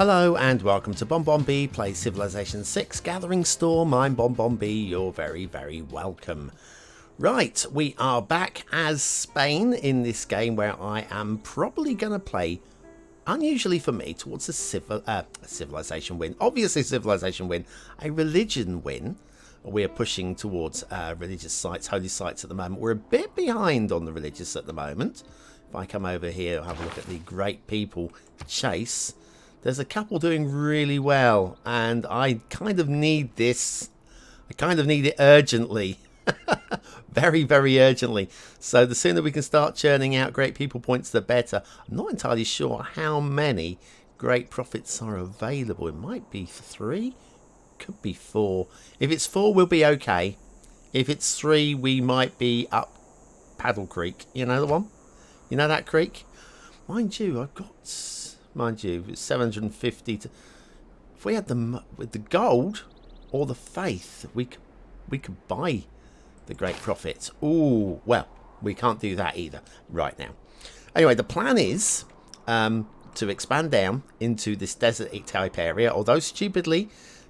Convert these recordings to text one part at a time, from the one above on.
Hello and welcome to BonBonB Play Civilization 6 Gathering Storm. I'm BonBonB, you're very, very welcome. Right, we are back as Spain in this game where I am probably going to play, unusually for me, towards a civilization win. Obviously civilization win, a religion win. We're pushing towards religious sites, holy sites at the moment. We're a bit behind on the religious at the moment. If I come over here, have a look at the Great People Chase. There's a couple doing really well, and I kind of need this. I kind of need it urgently. Very, very urgently. So the sooner we can start churning out Great People points, the better. I'm not entirely sure how many Great Profits are available. It might be 3, could be 4. If it's 4, we'll be okay. If it's 3, we might be up Paddle Creek. You know the one? You know that creek? Mind you, I've got... Mind you, it's 750 to... If we had with the gold or the faith, we could buy the Great Profit. Ooh, well, we can't do that either right now. Anyway, the plan is to expand down into this desert type area. Although stupidly,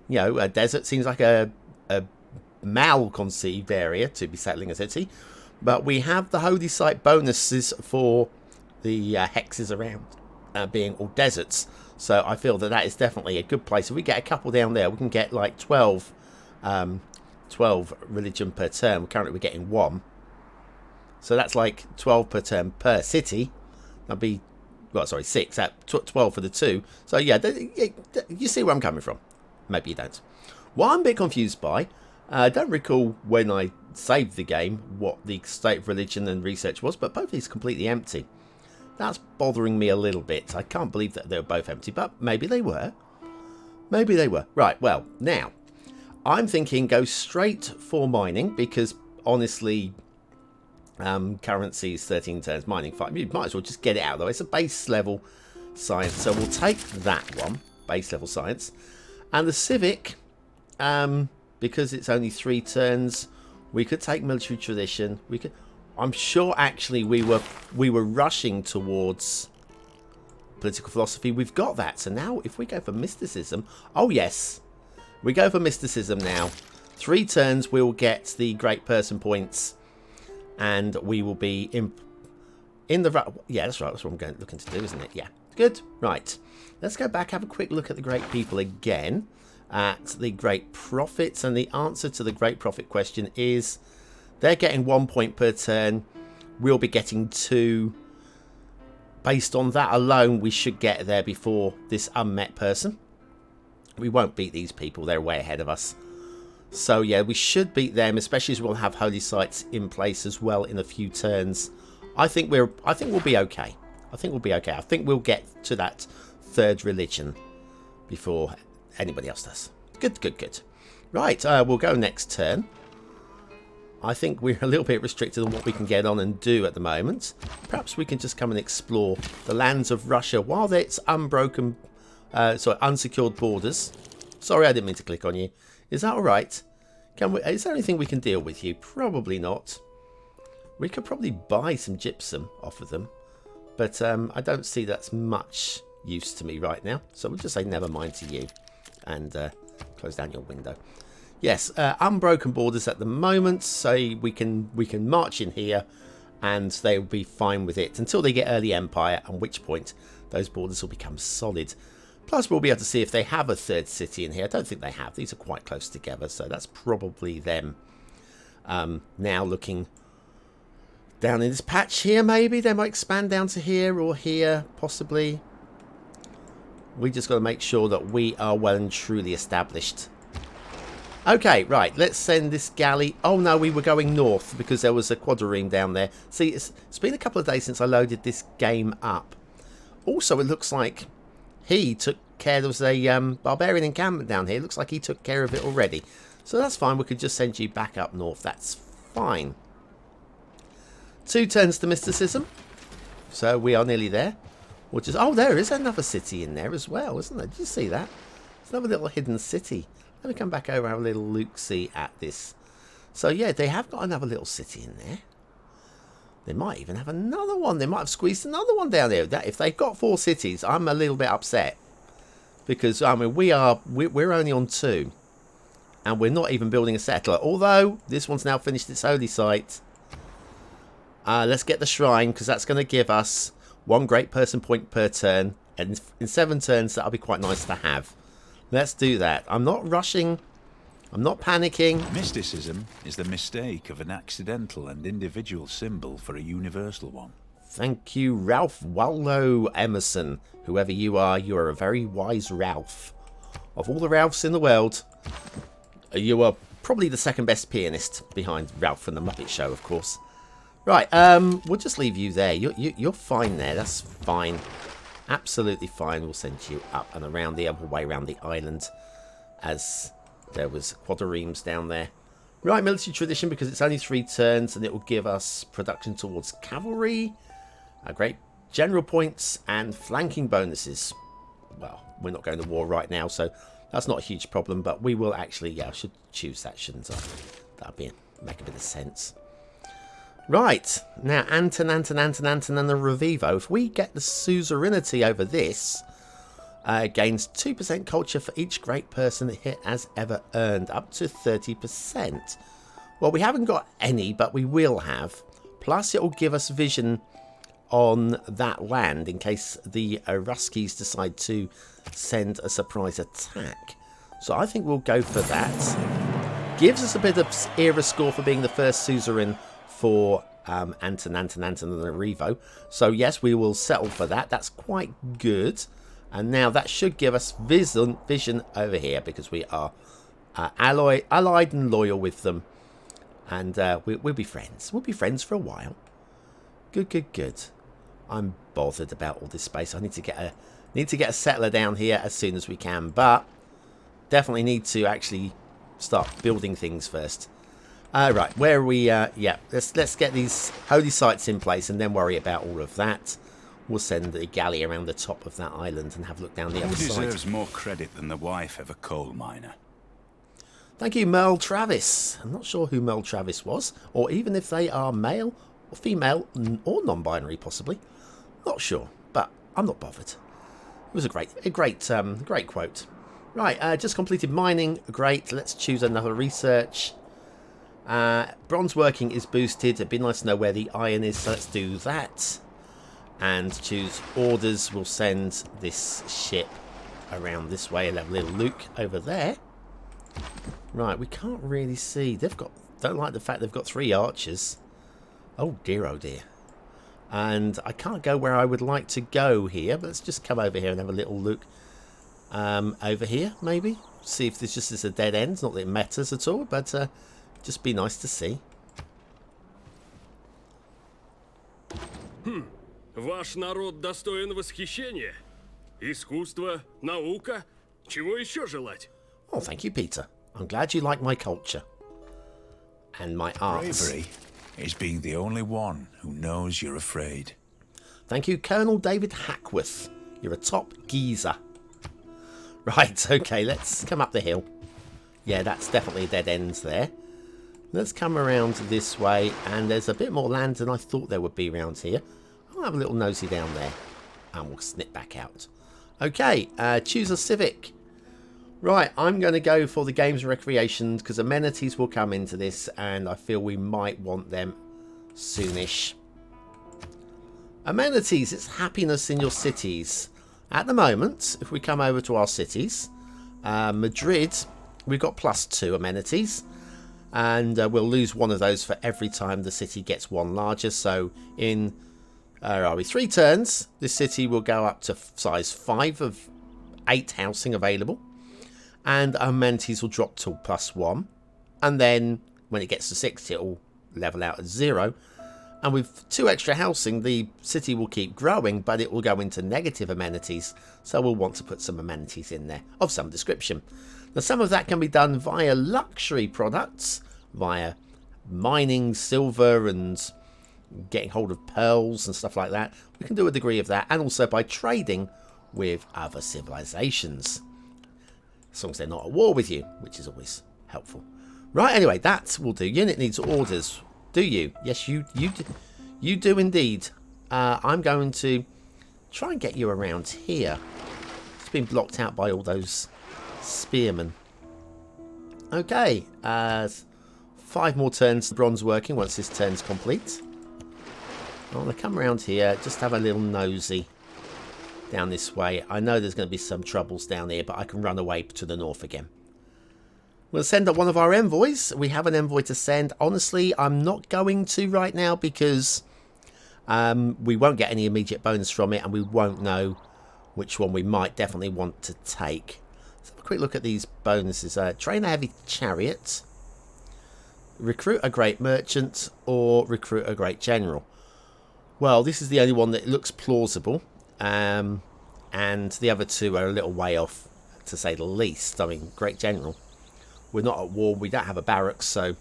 you know, a desert seems like a mal-conceived area to be settling a city. But we have the holy site bonuses for the hexes around. Being all deserts, so I feel that is definitely a good place. If we get a couple down there, we can get like 12 religion per turn. Currently we're getting 1, so that's like 12 per turn per city. That'd be, well, sorry, 6 at 12 for the 2. So yeah, you see where I'm coming from. Maybe you don't. What I'm a bit confused by, I don't recall when I saved the game what the state of religion and research was, but both of these are completely empty. That's bothering me a little bit. I can't believe that they were both empty, but maybe they were. Maybe they were. Right, well, now, I'm thinking go straight for mining, because honestly, currency is 13 turns, mining 5. You might as well just get it out, though. It's a base level science, so we'll take that one, base level science. And the civic, because it's only 3 turns, we could take military tradition. We could... I'm sure actually we were rushing towards political philosophy. We've got that. So now if we go for mysticism, oh yes, we go for mysticism now. 3 turns we'll get the great person points, and we will be in the yeah, that's right. That's what I'm looking to do, isn't it? Yeah, good. Right, let's go back, have a quick look at the Great People again, at the Great Profits, and the answer to the Great Profit question is. They're getting 1 point per turn. We'll be getting 2. Based on that alone, we should get there before this unmet person. We won't beat these people. They're way ahead of us. So, yeah, we should beat them, especially as we'll have holy sites in place as well in a few turns. I think we'll be okay. I think we'll be okay. I think we'll get to that 3rd religion before anybody else does. Good, good, good. Right, we'll go next turn. I think we're a little bit restricted on what we can get on and do at the moment. Perhaps we can just come and explore the lands of Russia while it's unsecured borders. Sorry, I didn't mean to click on you. Is that all right? Is there anything we can deal with you? Probably not. We could probably buy some gypsum off of them, but I don't see that's much use to me right now. So we'll just say never mind to you and close down your window. Yes, unbroken borders at the moment, so we can march in here and they'll be fine with it until they get early empire, at which point those borders will become solid. Plus we'll be able to see if they have a 3rd city in here. I don't think they have. These are quite close together, so that's probably them. Now looking down in this patch here, maybe they might expand down to here or here, possibly. We just got to make sure that we are well and truly established. Okay, right, let's send this galley. Oh no, we were going north because there was a quadrireme down there. See, it's been a couple of days since I loaded this game up. Also, it looks like he took care. There was a barbarian encampment down here. It looks like he took care of it already. So that's fine. We could just send you back up north. That's fine. 2 turns to mysticism. So we are nearly there. We'll just... Oh, there is another city in there as well, isn't there? Did you see that? It's another little hidden city. Let me come back over and have a little look-see at this. So, yeah, they have got another little city in there. They might even have another one. They might have squeezed another one down there. If they've got 4 cities, I'm a little bit upset. Because, I mean, we're only on 2. And we're not even building a settler. Although, this one's now finished its holy site. Let's get the shrine, because that's going to give us 1 great person point per turn. And in 7 turns, that'll be quite nice to have. Let's do that. I'm not rushing. I'm not panicking. Mysticism is the mistake of an accidental and individual symbol for a universal one. Thank you, Ralph Waldo Emerson. Whoever you are a very wise Ralph. Of all the Ralphs in the world, you are probably the second best pianist behind Ralph from the Muppet Show, of course. Right, we'll just leave you there. You're fine there. That's fine. Absolutely fine. We'll send you up and around the other way around the island, as there was quadriremes down there. Right, military tradition, because it's only 3 turns, and it will give us production towards cavalry, great general points, and flanking bonuses. Well, we're not going to war right now, so that's not a huge problem, but we will actually, yeah, I should choose that, shouldn't I? That'll make a bit of sense. Right, now Anton and the Revivo. If we get the suzerainty over this, gains 2% culture for each great person that it has ever earned, up to 30%. Well, we haven't got any, but we will have. Plus, it will give us vision on that land in case the Ruskies decide to send a surprise attack. So I think we'll go for that. Gives us a bit of era score for being the first suzerain for Anton and the Revo. So yes, we will settle for that. That's quite good. And now that should give us vision over here, because we are allied and loyal with them. And we'll be friends. We'll be friends for a while. Good. I'm bothered about all this space. I need to get a settler down here as soon as we can. But definitely need to actually start building things first. Right, where are we? Yeah, let's get these holy sites in place and then worry about all of that. We'll send the galley around the top of that island and have a look down the other side. Who deserves more credit than the wife of a coal miner? Thank you, Merle Travis. I'm not sure who Merle Travis was, or even if they are male or female or non-binary, possibly. Not sure, but I'm not bothered. It was a great quote. Right, just completed mining. Great. Let's choose another research. Bronze working is boosted. It'd be nice to know where the iron is, so let's do that. And choose orders. We'll send this ship around this way and have a little Luke over there. Right, we can't really see. Don't like the fact they've got 3 archers. Oh dear, oh dear. And I can't go where I would like to go here, but let's just come over here and have a little look over here, maybe. See if this just is a dead end. Not that it matters at all, but just be nice to see. Ваш народ достоин восхищения. Искусство, наука. Чего еще желать? Oh, thank you, Peter. I'm glad you like my culture. And my arts. Bravery is being the only one who knows you're afraid. Thank you, Colonel David Hackworth. You're a top geezer. Right, okay, let's come up the hill. Yeah, that's definitely a dead end there. Let's come around this way, and there's a bit more land than I thought there would be around here. I'll have a little nosy down there, and we'll snip back out. Okay, choose a civic. Right, I'm going to go for the games and recreation, because amenities will come into this, and I feel we might want them soonish. Amenities, it's happiness in your cities. At the moment, if we come over to our cities, Madrid, we've got +2 amenities. And we'll lose 1 of those for every time the city gets 1 larger. So in 3 turns, this city will go up to size 5 of 8 housing available. And amenities will drop to +1. And then when it gets to 6, it will level out at 0. And with 2 extra housing, the city will keep growing, but it will go into negative amenities. So we'll want to put some amenities in there of some description. Now, some of that can be done via luxury products, via mining silver and getting hold of pearls and stuff like that. We can do a degree of that, and also by trading with other civilizations, as long as they're not at war with you, which is always helpful. Right, anyway, that will do. Unit needs orders. Do you? Yes, you do indeed. I'm going to try and get you around here. It's been blocked out by all those spearmen. Okay, 5 more turns to bronze working once this turn's complete. I want to come around here, just have a little nosy down this way. I know there's going to be some troubles down here, but I can run away to the north again. We'll send up one of our envoys. We have an envoy to send. Honestly, I'm not going to right now because we won't get any immediate bonus from it, and we won't know which one we might definitely want to take. Let's have a quick look at these bonuses. Train a heavy chariot, recruit a great merchant, or recruit a great general. Well, this is the only one that looks plausible, and the other two are a little way off, to say the least. I mean, great general. We're not at war. We don't have a barracks, so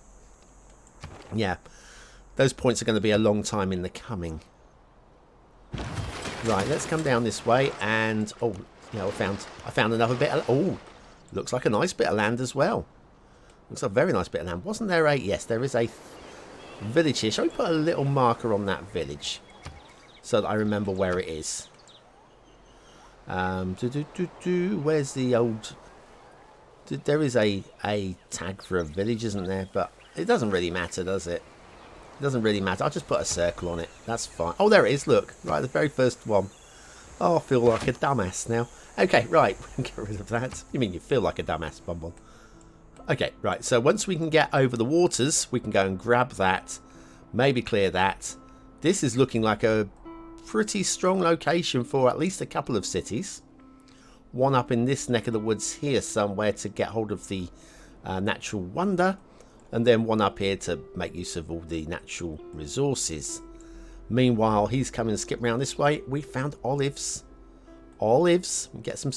yeah, those points are going to be a long time in the coming. Right, let's come down this way, and oh, you know, I found another bit of, oh, looks like a nice bit of land as well. Looks like a very nice bit of land. Wasn't there a, yes, there is a village here. Shall we put a little marker on that village so that I remember where it is? Where's the old... There is a tag for a village, isn't there? But it doesn't really matter, does it? It doesn't really matter. I'll just put a circle on it. That's fine. Oh, there it is. Look. Right, the very first one. Oh, I feel like a dumbass now. Okay, right. We can get rid of that. You mean you feel like a dumbass, BonBon? Okay, right. So once we can get over the waters, we can go and grab that. Maybe clear that. This is looking like a pretty strong location for at least a couple of cities. One up in this neck of the woods here somewhere to get hold of the natural wonder, and then one up here to make use of all the natural resources. Meanwhile, he's coming and skip around this way. We found olives. Olives. We get some.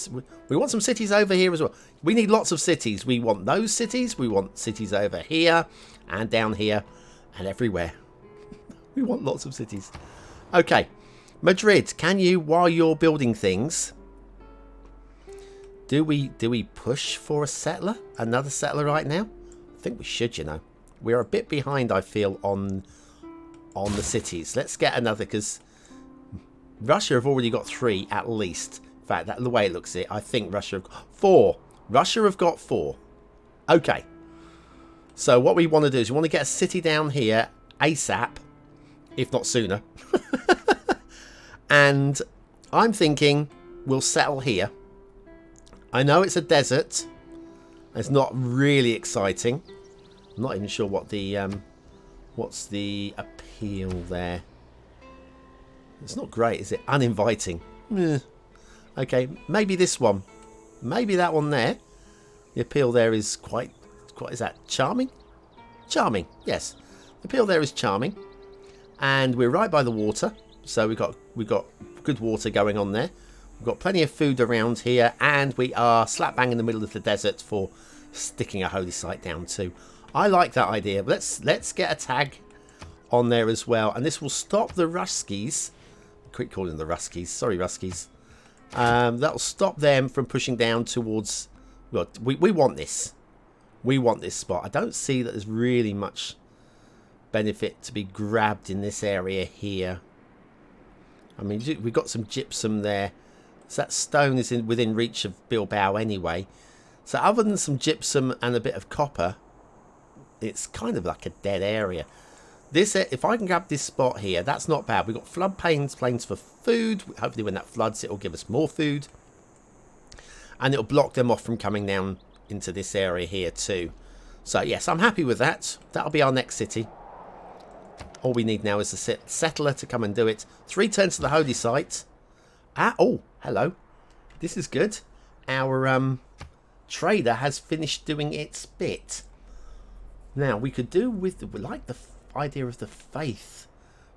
We want some cities over here as well. We need lots of cities. We want those cities. We want cities over here and down here and everywhere. We want lots of cities. Okay, Madrid. Can you, while you're building things, do we push for a settler? Another settler right now? I think we should, you know. We're a bit behind, I feel, on the cities. Let's get another, because Russia have already got 3 at least. In fact, the way it looks, I think Russia have got 4. Russia have got 4. Okay. So what we want to do is we want to get a city down here ASAP, if not sooner. And I'm thinking we'll settle here. I know it's a desert. It's not really exciting. I'm not even sure what the what's the appeal there. It's not great, is it? Uninviting. Okay, maybe this one. Maybe that one there. The appeal there is quite is that charming? Charming, yes. The appeal there is charming. And we're right by the water. So we've got good water going on there. We've got plenty of food around here, and we are slap bang in the middle of the desert for sticking a holy site down too. I like that idea. Let's get a tag on there as well, and this will stop the Ruskies. Quit calling them the Ruskies. Sorry, Ruskies. That'll stop them from pushing down towards. Well, we want this. We want this spot. I don't see that there's really much benefit to be grabbed in this area here. I mean, we've got some gypsum there. So that stone is within reach of Bilbao anyway. So other than some gypsum and a bit of copper, it's kind of like a dead area. This, if I can grab this spot here, that's not bad. We've got flood plains for food. Hopefully when that floods, it'll give us more food. And it'll block them off from coming down into this area here too. So yes, I'm happy with that. That'll be our next city. All we need now is a settler to come and do it. 3 turns to the holy site. Oh, hello. This is good. Our trader has finished doing its bit. Now, we could do with, we like the idea of the faith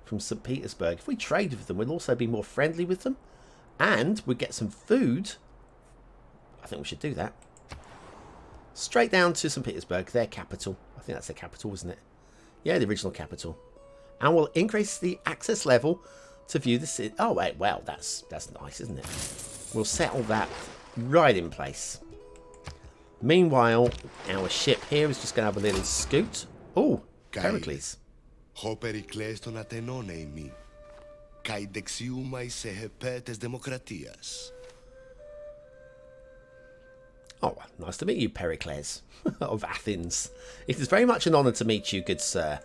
from St. Petersburg. If we trade with them, we'll also be more friendly with them. And we get some food. I think we should do that. Straight down to St. Petersburg, their capital. I think that's their capital, isn't it? Yeah, the original capital. And we'll increase the access level to view the city. Oh, wait, well, that's nice, isn't it? We'll settle that right in place. Meanwhile, our ship here is just going to have a little scoot. Oh, Pericles. Ho Pericles ton Athenone imi, kai dexiumai se hepetes demokratias. Oh, nice to meet you, Pericles of Athens. It is very much an honour to meet you, good sir.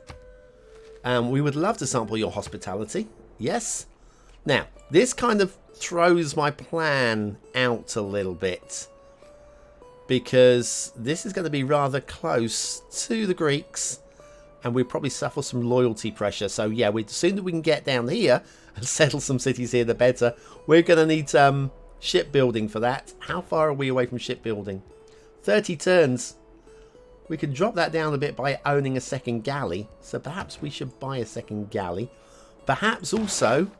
We would love to sample your hospitality. Yes? Now, this kind of throws my plan out a little bit, because this is going to be rather close to the Greeks, and we probably suffer some loyalty pressure. So yeah, the sooner we can get down here and settle some cities here, the better. We're going to need shipbuilding for that. How far are we away from shipbuilding? 30 turns. We can drop that down a bit by owning a second galley. So perhaps we should buy a second galley. Perhaps also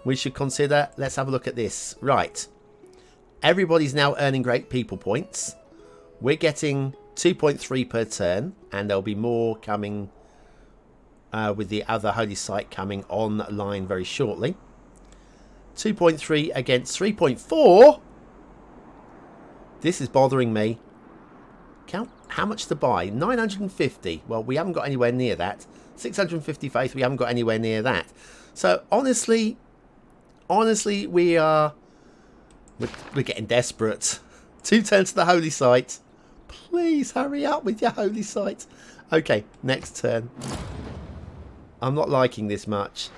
we should consider, let's have a look at this. Right. Everybody's now earning great people points. We're getting 2.3 per turn, and there'll be more coming with the other holy site coming online very shortly. 2.3 against 3.4. This is bothering me. Count how much to buy. 950. Well, we haven't got anywhere near that. 650 faith. We haven't got anywhere near that. So honestly, we're getting desperate. 2 turns to the holy site. Please hurry up with your holy site. Okay, next turn. I'm not liking this much.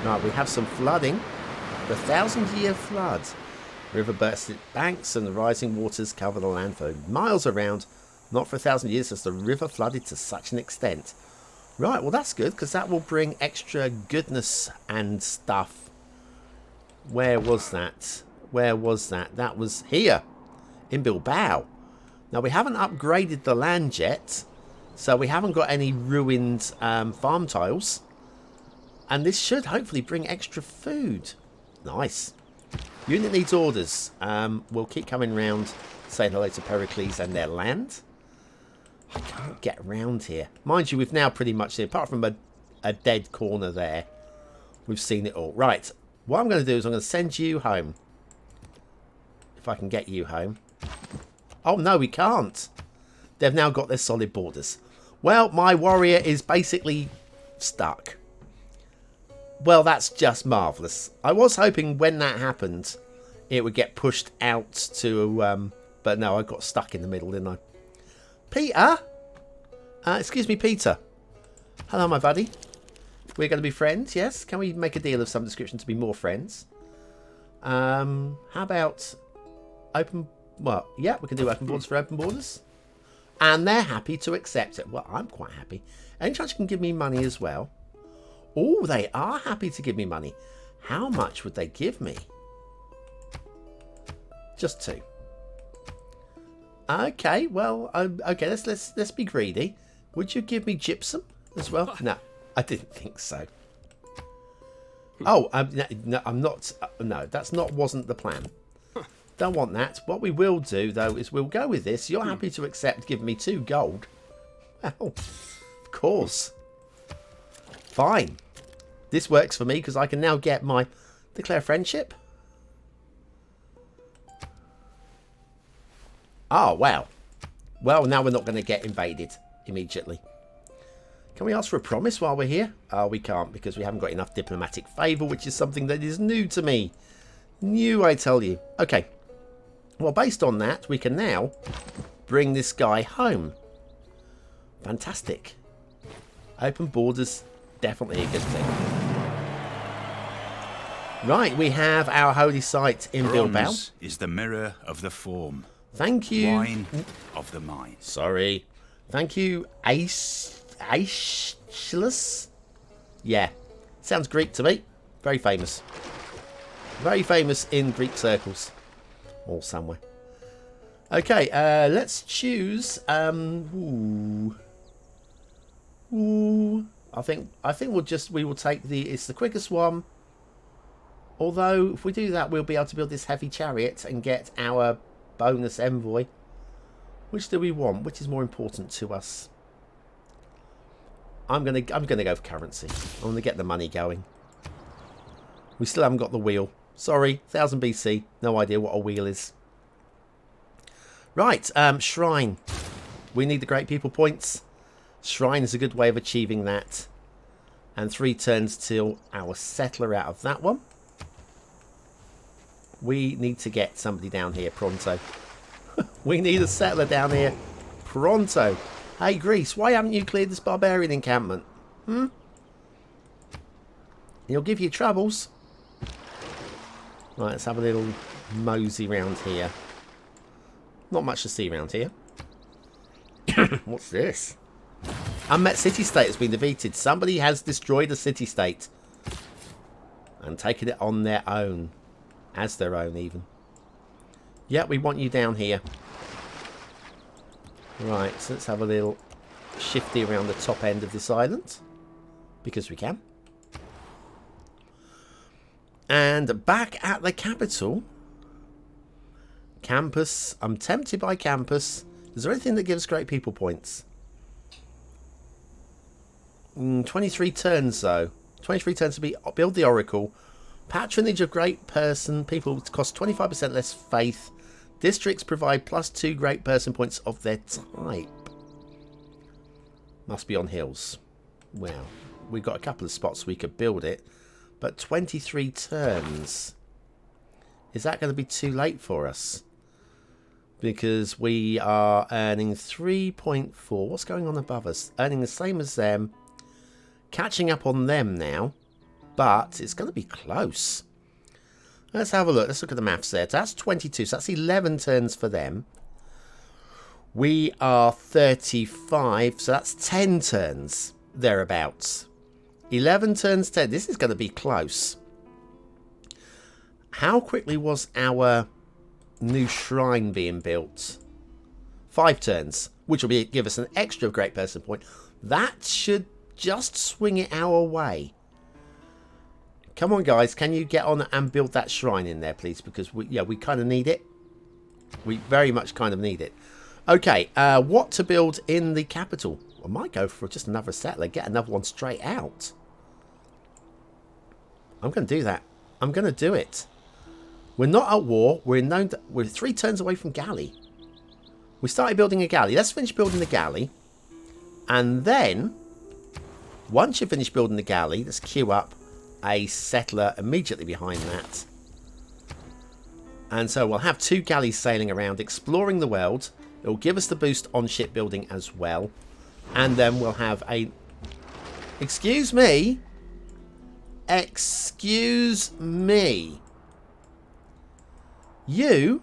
Right, we have some flooding. The 1,000-year flood. River bursts its banks and the rising waters cover the land for miles around. Not for 1,000 years as the river flooded to such an extent. Right, well that's good, because that will bring extra goodness and stuff. Where was that? Where was that? That was here. In Bilbao. Now we haven't upgraded the land yet. So we haven't got any ruined farm tiles. And this should hopefully bring extra food. Nice. Unit needs orders. We'll keep coming round saying hello to Pericles and their land. I can't get around here. Mind you, we've now pretty much seen, apart from a dead corner there, we've seen it all. Right. What I'm going to do is I'm going to send you home. If I can get you home. Oh, no, we can't. They've now got their solid borders. Well, my warrior is basically stuck. Well, that's just marvellous. I was hoping when that happened, it would get pushed out to... but no, I got stuck in the middle, didn't I? Peter? Excuse me, Peter. Hello, my buddy. We're going to be friends, yes? Can we make a deal of some description to be more friends? How about open... Well, yeah, we can do open borders for open borders. And they're happy to accept it. Well, I'm quite happy. Any chance you can give me money as well? Oh, they are happy to give me money. How much would they give me? Just 2. Okay, well, okay, let's be greedy. Would you give me gypsum as well? No, I didn't think so. Oh, no, I'm not. No, that's not. Wasn't the plan. Don't want that. What we will do though is we'll go with this. You're happy to accept giving me 2 gold? Well, of course. Fine. This works for me because I can now get my declare friendship. Oh, wow. Well, now we're not going to get invaded immediately. Can we ask for a promise while we're here? Oh, we can't because we haven't got enough diplomatic favour, which is something that is new to me. New, I tell you. Okay. Well, based on that, we can now bring this guy home. Fantastic. Open borders, definitely a good thing. Right, we have our holy site in Bilbao. Bronze is the mirror of the form. Thank you. Wine of the mind. Sorry. Thank you, Aeschylus. Yeah, sounds Greek to me. Very famous. Very famous in Greek circles. Or somewhere. Okay, let's choose. Ooh. I think we will take it's the quickest one. Although if we do that, we'll be able to build this heavy chariot and get our bonus envoy. Which do we want? Which is more important to us? I'm gonna go for currency. I want to get the money going. We still haven't got the wheel. Sorry, 1000 BC. No idea what a wheel is. Right, shrine. We need the great people points. Shrine is a good way of achieving that. And 3 turns till our settler out of that one. We need to get somebody down here pronto. We need a settler down here pronto. Hey, Greece, why haven't you cleared this barbarian encampment? He'll give you troubles. Right, let's have a little mosey round here. Not much to see around here. What's this? Unmet city-state has been defeated. Somebody has destroyed a city-state. And taken it on their own. As their own, even. Yeah, we want you down here. Right, so let's have a little shifty around the top end of this island. Because we can. And back at the capital. Campus. I'm tempted by campus. Is there anything that gives great people points? 23 turns, though. 23 turns to build the oracle. Patronage of great person. People cost 25% less faith. Districts provide +2 great person points of their type. Must be on hills. Well, we've got a couple of spots we could build it. But 23 turns. Is that going to be too late for us? Because we are earning 3.4. What's going on above us? Earning the same as them. Catching up on them now. But it's going to be close. Let's have a look. Let's look at the maths there. That's 22. So that's 11 turns for them. We are 35. So that's 10 turns. Thereabouts. 11 turns 10. This is going to be close. How quickly was our new shrine being built? 5 turns. Which will give us an extra great person point. That should just swing it our way. Come on, guys. Can you get on and build that shrine in there, please? Because we kind of need it. We very much kind of need it. Okay. What to build in the capital? I might go for just another settler. Get another one straight out. I'm going to do that. I'm going to do it. We're not at war. We're 3 turns away from galley. We started building a galley. Let's finish building the galley. And then, once you finish building the galley, let's queue up a settler immediately behind that. And so we'll have 2 galleys sailing around, exploring the world. It will give us the boost on shipbuilding as well. And then we'll have a... Excuse me? Excuse me. You?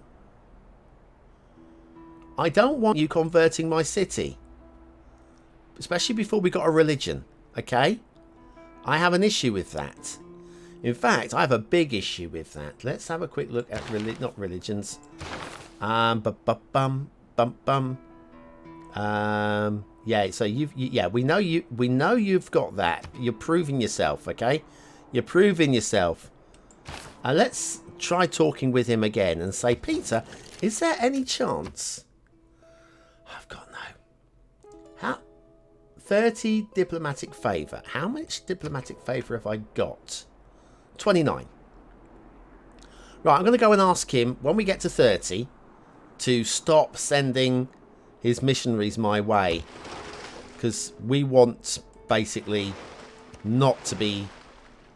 I don't want you converting my city. Especially before we got a religion. Okay? I have an issue with that. In fact, I have a big issue with that. Let's have a quick look at not religions. Yeah, so we know you've got that. You're proving yourself, okay? You're proving yourself. Let's try talking with him again and say, Peter, is there any chance? I've got no. 30 diplomatic favour. How much diplomatic favour have I got? 29. Right, I'm going to go and ask him when we get to 30 to stop sending his missionaries my way. Because we want, basically, not to be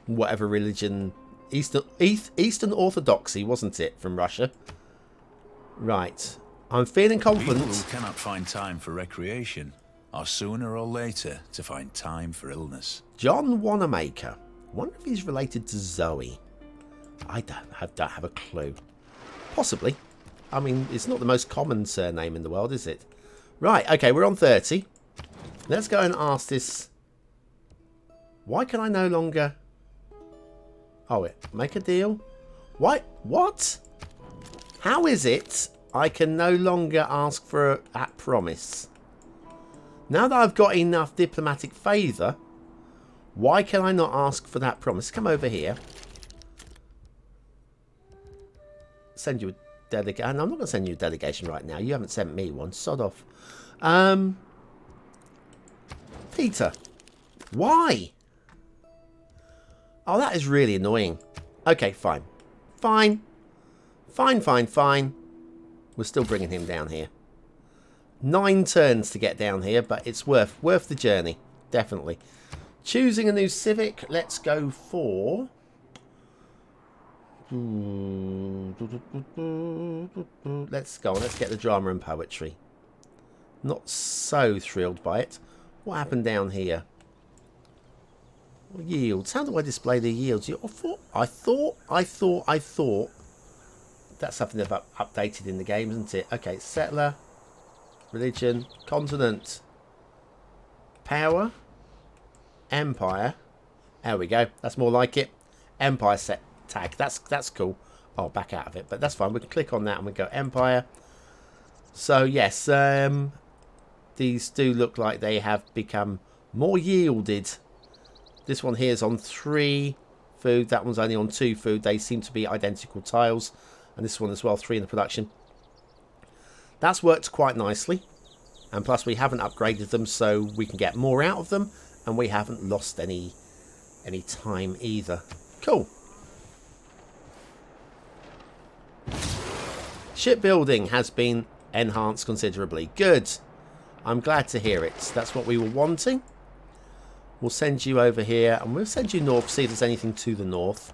whatever religion... Eastern Orthodoxy, wasn't it, from Russia? Right. I'm feeling confident. People who cannot find time for recreation are sooner or later to find time for illness. John Wanamaker. I wonder if he's related to Zoe. I don't have a clue. Possibly. I mean, it's not the most common surname in the world, is it? Right, okay, we're on 30. Let's go and ask this. Why can I no longer... Oh, make a deal? What? What? How is it I can no longer ask for that promise? Now that I've got enough diplomatic favour, why can I not ask for that promise? Come over here. Send you a delegation. I'm not going to send you a delegation right now. You haven't sent me one. Sod off. Peter. Why? Oh, that is really annoying. Okay, fine. Fine. Fine. We're still bringing him down here. 9 turns to get down here, but it's worth the journey. Definitely. Choosing a new civic. Let's go for... Let's go on. Let's get the drama and poetry. Not so thrilled by it. What happened down here? Yields. How do I display the yields? I thought. That's something they've updated in the game, isn't it? Okay, settler, religion, continent, power, empire. There we go. That's more like it. Empire set tag. That's cool. I'll back out of it, but that's fine. We can click on that and we go empire. So yes, these do look like they have become more yielded. This one here is on 3 food. That one's only on 2 food. They seem to be identical tiles. And this one as well, 3 in the production. That's worked quite nicely. And plus we haven't upgraded them, so we can get more out of them. And we haven't lost any time either. Cool. Shipbuilding has been enhanced considerably. Good. I'm glad to hear it. That's what we were wanting. We'll send you over here, and we'll send you north, see if there's anything to the north.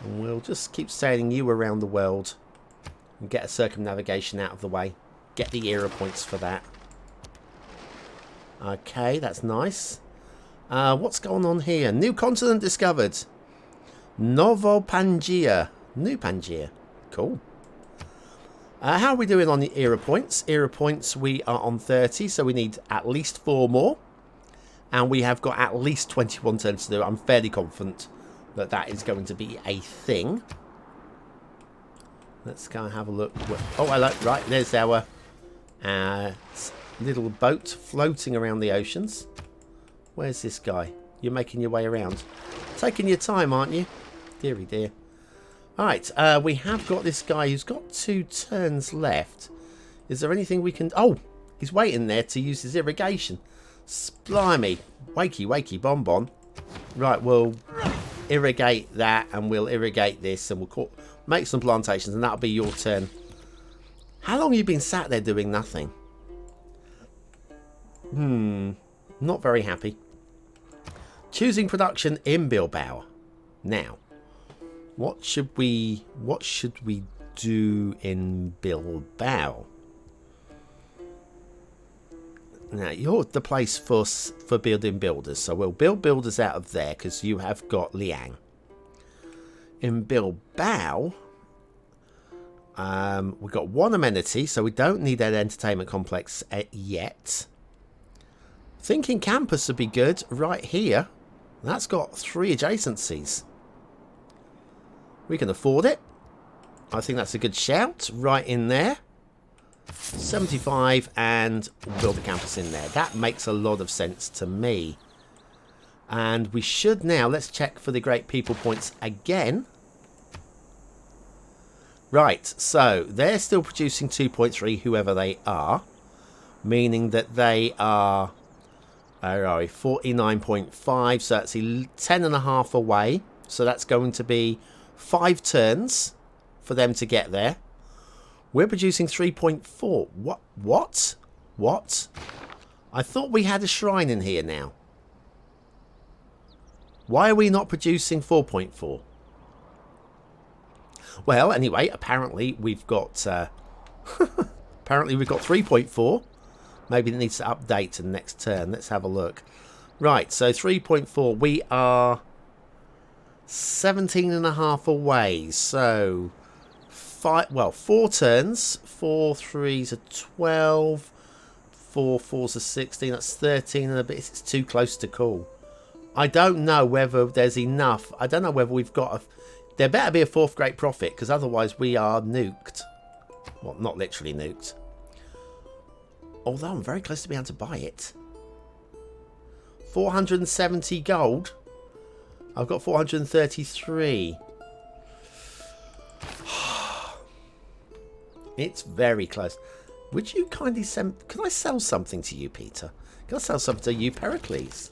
And we'll just keep sailing you around the world and get a circumnavigation out of the way. Get the era points for that. Okay, that's nice. What's going on here? New continent discovered. Novo Pangaea. New Pangaea. Cool. How are we doing on the era points? Era points, we are on 30, so we need at least 4 more. And we have got at least 21 turns to do. I'm fairly confident that that is going to be a thing. Let's go and have a look. Oh, hello. Right, there's our little boat floating around the oceans. Where's this guy? You're making your way around. Taking your time, aren't you? Deary dear. Alright, we have got this guy who's got 2 turns left. Is there anything we can... Oh, he's waiting there to use his irrigation. Blimey. Wakey, wakey, bonbon. Right, we'll irrigate that and we'll irrigate this and we'll make some plantations and that'll be your turn. How long have you been sat there doing nothing? Not very happy. Choosing production in Bilbao. Now, what should we do in Bilbao? Now, you're the place for building builders, so we'll build builders out of there because you have got Liang. In Bilbao, we've got 1 amenity, so we don't need that entertainment complex yet. Thinking campus would be good right here. That's got 3 adjacencies. We can afford it. I think that's a good shout. Right in there. 75 and build a campus in there. That makes a lot of sense to me. And we should now, let's check for the great people points again. Right, so they're still producing 2.3, whoever they are. Meaning that they are 49.5, so that's 10.5 away. So that's going to be 5 turns for them to get there. We're producing 3.4. What? I thought we had a shrine in here now. Why are we not producing 4.4? Well, anyway, apparently we've got apparently we've got 3.4. Maybe it needs to update in the next turn. Let's have a look. Right, so 3.4. We are 17.5 away. So 4 turns. 4 3s are 12. 4 4s are 16. That's 13 and a bit. It's too close to call. I don't know whether there's enough. I don't know whether we've got there better be a 4th great prophet, because otherwise we are nuked. Well, not literally nuked. Although I'm very close to being able to buy it. 470 gold. I've got 433. It's very close. Would you kindly send... Can I sell something to you, Peter? Can I sell something to you, Pericles?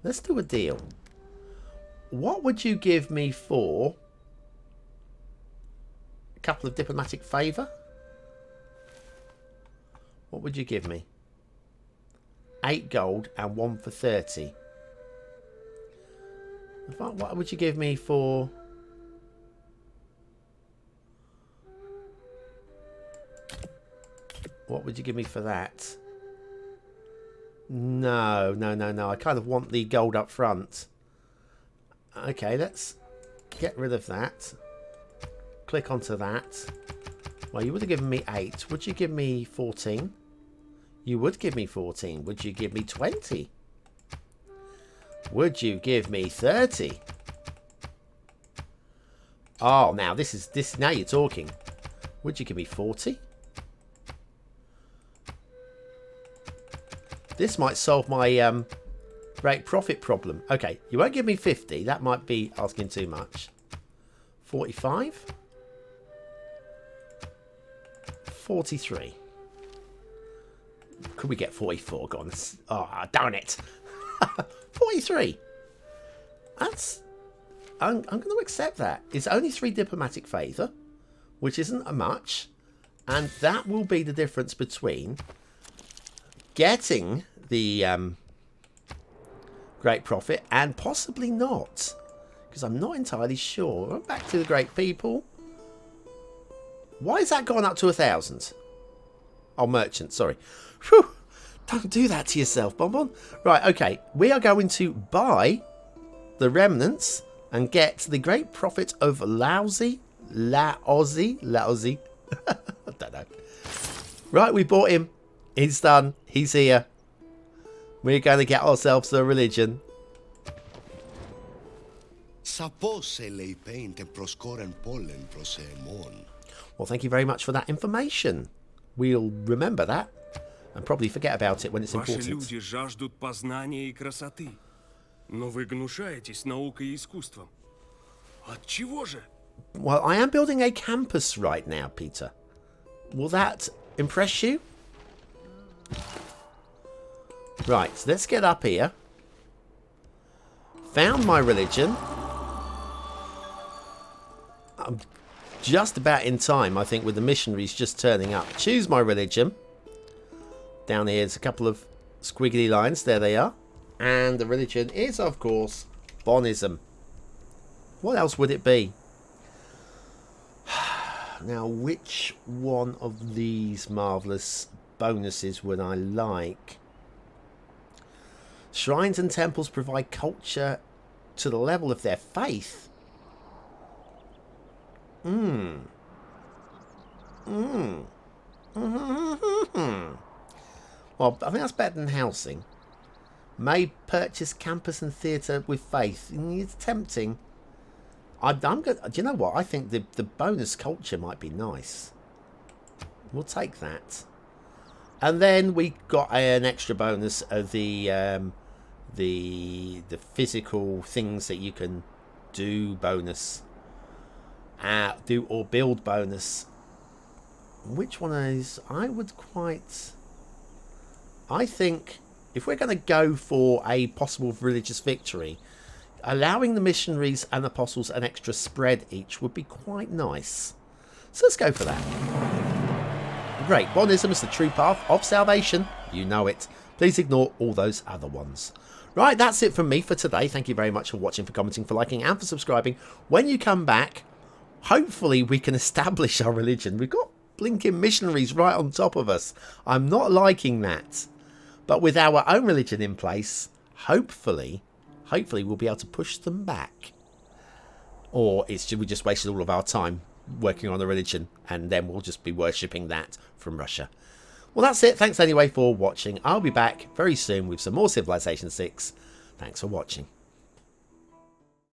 Let's do a deal. What would you give me for a couple of diplomatic favour? What would you give me? 8 gold and 1 for 30. What would you give me for... What would you give me for that? No, no, no, no. I kind of want the gold up front. Okay, let's get rid of that. Click onto that. Well, you would have given me 8. Would you give me 14? You would give me 14. Would you give me 20? Would you give me 30? Oh, now this. Now you're talking. Would you give me 40? This might solve my great profit problem. Okay, you won't give me 50. That might be asking too much. 45? 43. Could we get 44? Go on. Oh, darn it. 43. That's... I'm going to accept that. It's only 3 diplomatic favour, which isn't a much. And that will be the difference between getting the great profit and possibly not. Because I'm not entirely sure. Back to the great people. Why has that gone up to 1,000? Oh, merchant, sorry. Whew. Don't do that to yourself, BonBon. Right, okay. We are going to buy the remnants and get the great profit of Laozi. I don't know. Right, we bought him. He's done. He's here. We're going to get ourselves a religion. Well, thank you very much for that information. We'll remember that and probably forget about it when it's Ваши important. люди жаждут познания и красоты, но вы гнушаетесь наукой и искусством. От чего же? Well, I am building a campus right now, Peter. Will that impress you? Right, let's get up here. Found my religion. I'm just about in time, I think, with the missionaries just turning up. Choose my religion. Down here is a couple of squiggly lines. There they are. And the religion is, of course, Bonism. What else would it be? Now, which one of these marvellous bonuses would I like? Shrines and temples provide culture to the level of their faith. Well, I think that's better than housing. May purchase campus and theatre with faith. It's tempting. I'm good. Do you know what? I think the bonus culture might be nice. We'll take that. And then we got an extra bonus of the physical things that you can do bonus. Do or build bonus. Which one is? I think if we're going to go for a possible religious victory, allowing the missionaries and apostles an extra spread each would be quite nice. So let's go for that. Great. Bonism is the true path of salvation. You know it. Please ignore all those other ones. Right, that's it from me for today. Thank you very much for watching, for commenting, for liking, and for subscribing. When you come back, hopefully we can establish our religion. We've got blinking missionaries right on top of us. I'm not liking that. But with our own religion in place, hopefully we'll be able to push them back. Or we just wasted all of our time working on a religion and then we'll just be worshipping that from Russia. Well, that's it. Thanks anyway for watching. I'll be back very soon with some more Civilization 6. Thanks for watching.